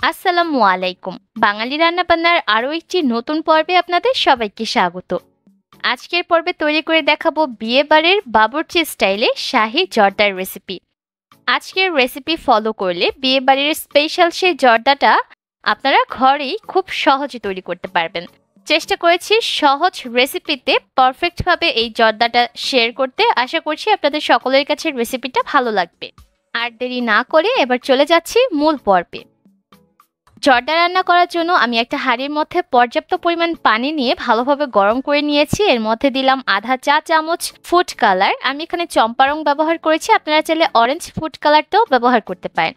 আসসালামু আলাইকুম। বাঙালি রান্নাবান্নার আরও একটি নতুন পর্বে আপনাদের সবাইকে স্বাগত। আজকের পর্বে তৈরি করে দেখাবো বিয়েবাড়ির বাবুর্চি স্টাইলে শাহী জর্দার রেসিপি। আজকের রেসিপি ফলো করলে বিয়েবাড়ির স্পেশাল সেই জর্দাটা আপনারা ঘরেই খুব সহজে তৈরি করতে পারবেন। চেষ্টা করেছি সহজ রেসিপিতে পারফেক্টভাবে এই জর্দাটা শেয়ার করতে। আশা করছি আপনাদের সকলের কাছে রেসিপিটা ভালো লাগবে। আর দেরি না করে এবার চলে যাচ্ছি মূল পর্বে। জর্দা রান্না করার জন্য আমি একটা হাঁড়ির মধ্যে পর্যাপ্ত পরিমাণ পানি নিয়ে ভালোভাবে গরম করে নিয়েছি। এর মধ্যে দিলাম আধা চা চামচ ফুড কালার। আমি এখানে চম্পা রং ব্যবহার করেছি, আপনারা চাইলে অরেঞ্জ ফুড কালারটাও ব্যবহার করতে পারেন।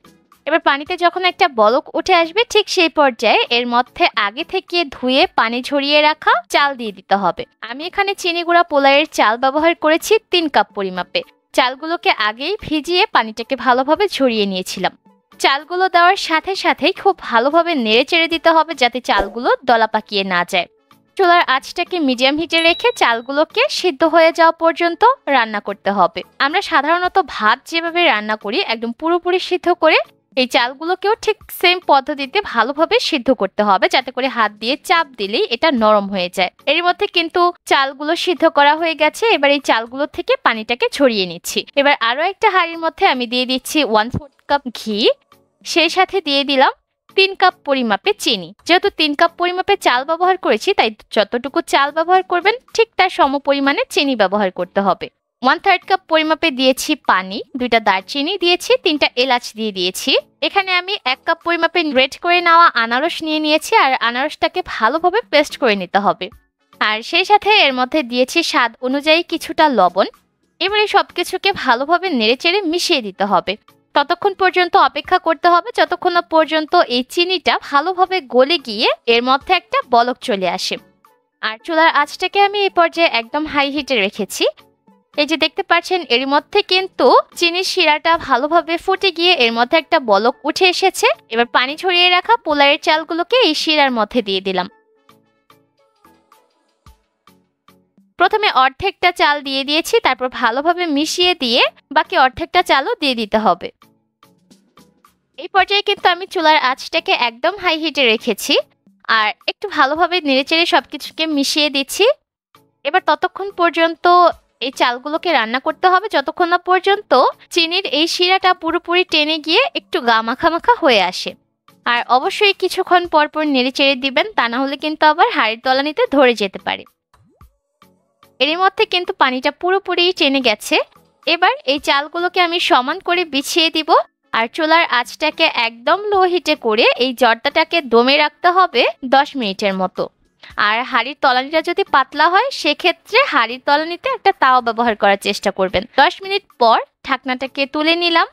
এবার পানিতে যখন একটা বলক উঠে আসবে ঠিক সেই পর্যায়ে এর মধ্যে আগে থেকে ধুয়ে পানি ঝরিয়ে রাখা চাল দিয়ে দিতে হবে। আমি এখানে চিনি গুঁড়া পোলাওয়ের চাল ব্যবহার করেছি 3 কাপ পরিমাপে। চালগুলোকে আগেই ভিজিয়ে পানিটাকে ভালোভাবে ঝরিয়ে নিয়েছিলাম। চালগুলো দেওয়ার সাথে সাথেই খুব ভালোভাবে নেড়ে চেড়ে দিতে হবে যাতে চালগুলো দলা পাকিয়ে না যায়। চুলার আঁচটাকে মিডিয়াম হিটে রেখে চালগুলোকে সিদ্ধ হয়ে যাওয়া পর্যন্ত রান্না করতে হবে। আমরা সাধারণত ভাত যেভাবে রান্না করি একদম পুরোপুরি সিদ্ধ করে এই চালগুলোকেও ঠিক সেম পদ্ধতিতে ভালোভাবে সিদ্ধ করতে হবে, যাতে করে হাত দিয়ে চাপ দিলেই এটা নরম হয়ে যায়। এর মধ্যে কিন্তু চালগুলো সিদ্ধ করা হয়ে গেছে। এবার এই চালগুলো থেকে পানিটাকে ছড়িয়ে নিচ্ছি। এবার আরো একটা হাঁড়ির মধ্যে আমি দিয়ে দিচ্ছি 1/4 কাপ ঘি। সেই সাথে দিয়ে দিলাম 3 কাপ পরিমাপে চিনি। যেহেতু 3 কাপ পরিমাপে চাল ব্যবহার করেছি তাই যতটুকু চাল ব্যবহার করবেন ঠিক তার সম পরিমাণে চিনি ব্যবহার করতে হবে। 1/3 কাপ পরিমাপে দিয়েছি পানি, 2টা দারচিনি দিয়েছি, 3টা এলাচ দিয়ে দিয়েছি। এখানে আমি 1 কাপ পরিমাপে গ্রেট করে নেওয়া আনারস নিয়েছি আর আনারসটাকে ভালোভাবে পেস্ট করে নিতে হবে। আর সেই সাথে এর মধ্যে দিয়েছি স্বাদ অনুযায়ী কিছুটা লবণ। এবারে সবকিছুকে ভালোভাবে নেড়েচেড়ে মিশিয়ে দিতে হবে। ততক্ষণ পর্যন্ত অপেক্ষা করতে হবে যতক্ষণ না পর্যন্ত এই চিনিটা ভালোভাবে গলে গিয়ে এর মধ্যে একটা বলক চলে আসে। আর চুলার আঁচটাকে আমি এই পর্যায়ে একদম হাই হিটে রেখেছি। এই যে দেখতে পাচ্ছেন এর মধ্যে কিন্তু চিনির শিরাটা ভালোভাবে ফুটে গিয়ে এর মধ্যে একটা বলক উঠে এসেছে। এবার পানি ছড়িয়ে রাখা পোলাওয়ের চালগুলোকে এই শিরার মধ্যে দিয়ে দিলাম। প্রথমে অর্ধেকটা চাল দিয়ে দিয়েছি, তারপর ভালোভাবে মিশিয়ে দিয়ে বাকি অর্ধেকটা চালও দিয়ে দিতে হবে। এই পর্যায়ে কিন্তু আমি চুলার আঁচটাকে একদম হাই হিটে রেখেছি আর একটু ভালোভাবে নেড়েচেড়ে সবকিছুকে মিশিয়ে দিচ্ছি। এবার ততক্ষণ পর্যন্ত এই চালগুলোকে রান্না করতে হবে যতক্ষণ না পর্যন্ত চিনির এই শিরাটা পুরোপুরি টেনে গিয়ে একটু গা মাখা মাখা হয়ে আসে। আর অবশ্যই কিছুক্ষণ পর পর নেড়েচেড়ে দিবেন, তা না হলে কিন্তু আবার হাঁড়ির তলানিতে ধরে যেতে পারে। এর মধ্যে কিন্তু পানিটা পুরোপুরি টেনে গেছে। এবার এই চালগুলোকে আমি সমান করে বিছিয়ে দিব আর চুলার আঁচটাকে একদম লো হিটে করে এই জর্দাটাকে দমে রাখতে হবে 10 মিনিটের মতো। আর হাঁড়ির তলানিটা যদি পাতলা হয় সেক্ষেত্রে হাঁড়ির তলানিতে একটা তাওয়া ব্যবহার করার চেষ্টা করবেন। 10 মিনিট পর ঢাকনাটাকে তুলে নিলাম।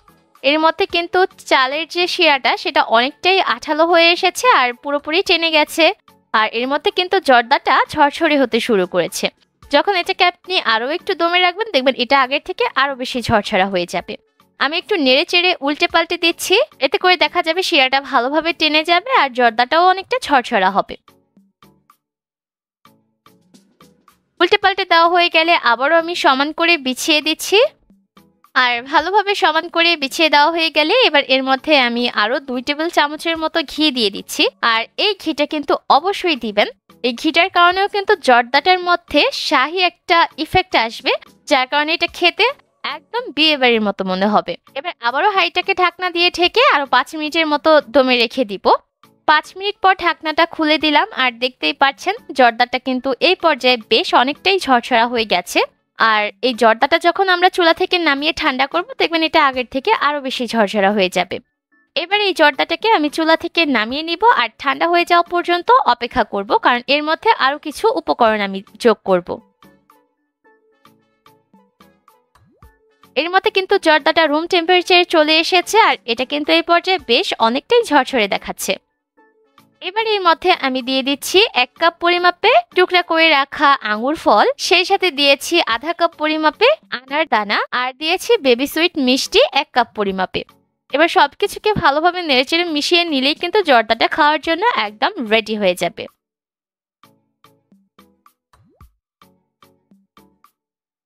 এর মধ্যে কিন্তু চালের যে শিরাটা সেটা অনেকটাই আঠালো হয়ে এসেছে আর পুরোপুরি টেনে গেছে। আর এর মধ্যে কিন্তু জর্দাটা ঝরঝরে হতে শুরু করেছে। যখন এটাকে আপনি আরো একটু দমে রাখবেন দেখবেন এটা আগের থেকে আরো বেশি ঝরঝরা হয়ে যাবে। আমি একটু নেড়ে চেড়ে উল্টে পাল্টে দিচ্ছি, এতে করে দেখা যাবে শিরাটা ভালোভাবে টেনে যাবে আর জর্দাটাও অনেকটা ঝরঝরা হবে। উল্টে পাল্টে দেওয়া হয়ে গেলে আবারও আমি সমান করে বিছিয়ে দিচ্ছি। আর ভালোভাবে সমান করে বিছিয়ে দেওয়া হয়ে গেলে এবার এর মধ্যে আমি আরো 2 টেবিল চামচের মতো ঘি দিয়ে দিচ্ছি। আর এই ঘিটা কিন্তু অবশ্যই দিবেন। এই ঘিটার কারণেও কিন্তু জর্দাটার মধ্যে শাহী একটা ইফেক্ট আসবে, যার কারণে এটা খেতে একদম বিয়ে বাড়ির মতো মনে হবে। এবার আবারও হাঁড়িটাকে ঢাকনা দিয়ে ঢেকে আরো 5 মিনিটের মতো দমে রেখে দিব। 5 মিনিট পর ঢাকনাটা খুলে দিলাম আর দেখতেই পাচ্ছেন জর্দাটা কিন্তু এই পর্যায়ে বেশ অনেকটাই ঝরঝরা হয়ে গেছে। আর এই জর্দাটা যখন আমরা চুলা থেকে নামিয়ে ঠান্ডা করব দেখবেন এটা আগের থেকে আরো বেশি ঝরঝরা হয়ে যাবে। এবার এই জর্দাটাকে আমি চুলা থেকে নামিয়ে নিব আর ঠান্ডা হয়ে যাওয়া পর্যন্ত অপেক্ষা করব, কারণ এর মধ্যে আরো কিছু উপকরণ আমি যোগ করব। এর মধ্যে কিন্তু জর্দাটা রুম টেম্পারেচারে চলে এসেছে আর এটা কিন্তু এই পর্যায়ে বেশ অনেকটাই ঝরঝরে দেখাচ্ছে। এবার এর মধ্যে আমি দিয়ে দিচ্ছি 1 কাপ পরিমাপে টুকরা করে রাখা আঙ্গুর ফল, সেই সাথে দিয়েছি আধা কাপ পরিমাপে আনার দানা আর দিয়েছি বেবি সুইট মিষ্টি 1 কাপ পরিমাপে। এবার সবকিছুকে ভালোভাবে নেড়েচেড়ে মিশিয়ে নিলেই কিন্তু জর্দাটা খাওয়ার জন্য একদম রেডি হয়ে যাবে।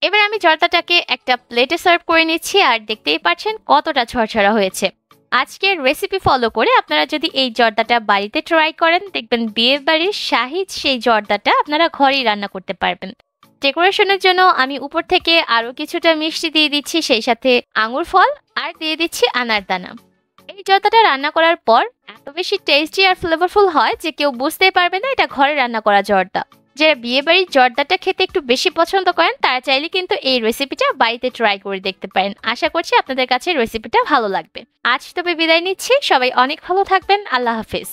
এবার আমি জর্দাটাকে একটা প্লেটে সার্ভ করে নিচ্ছি আর দেখতেই পাচ্ছেন কতটা ঝরঝরা হয়েছে। আজকের রেসিপি ফলো করে আপনারা যদি এই জর্দাটা বাড়িতে ট্রাই করেন, দেখবেন বিয়ে বাড়ির শাহী সেই জর্দাটা আপনারা ঘরেই রান্না করতে পারবেন। ডেকোরেশনের জন্য আমি উপর থেকে আরো কিছুটা মিষ্টি দিয়ে দিচ্ছি, সেই সাথে আঙুর ফল আর দিয়ে দিচ্ছি আনারদানা। এই জর্দাটা রান্না করার পর এত বেশি টেস্টি আর ফ্লেভারফুল হয় যে কেউ বুঝতেই পারবে না এটা ঘরে রান্না করা জর্দা। যারা বিয়ে বাড়ির জর্দাটা খেতে একটু বেশি পছন্দ করেন তারা চাইলে কিন্তু এই রেসিপিটা বাড়িতে ট্রাই করে দেখতে পারেন। আশা করছি আপনাদের কাছে রেসিপিটা ভালো লাগবে। আজ তবে বিদায় নিচ্ছি, সবাই অনেক ভালো থাকবেন। আল্লাহ হাফেজ।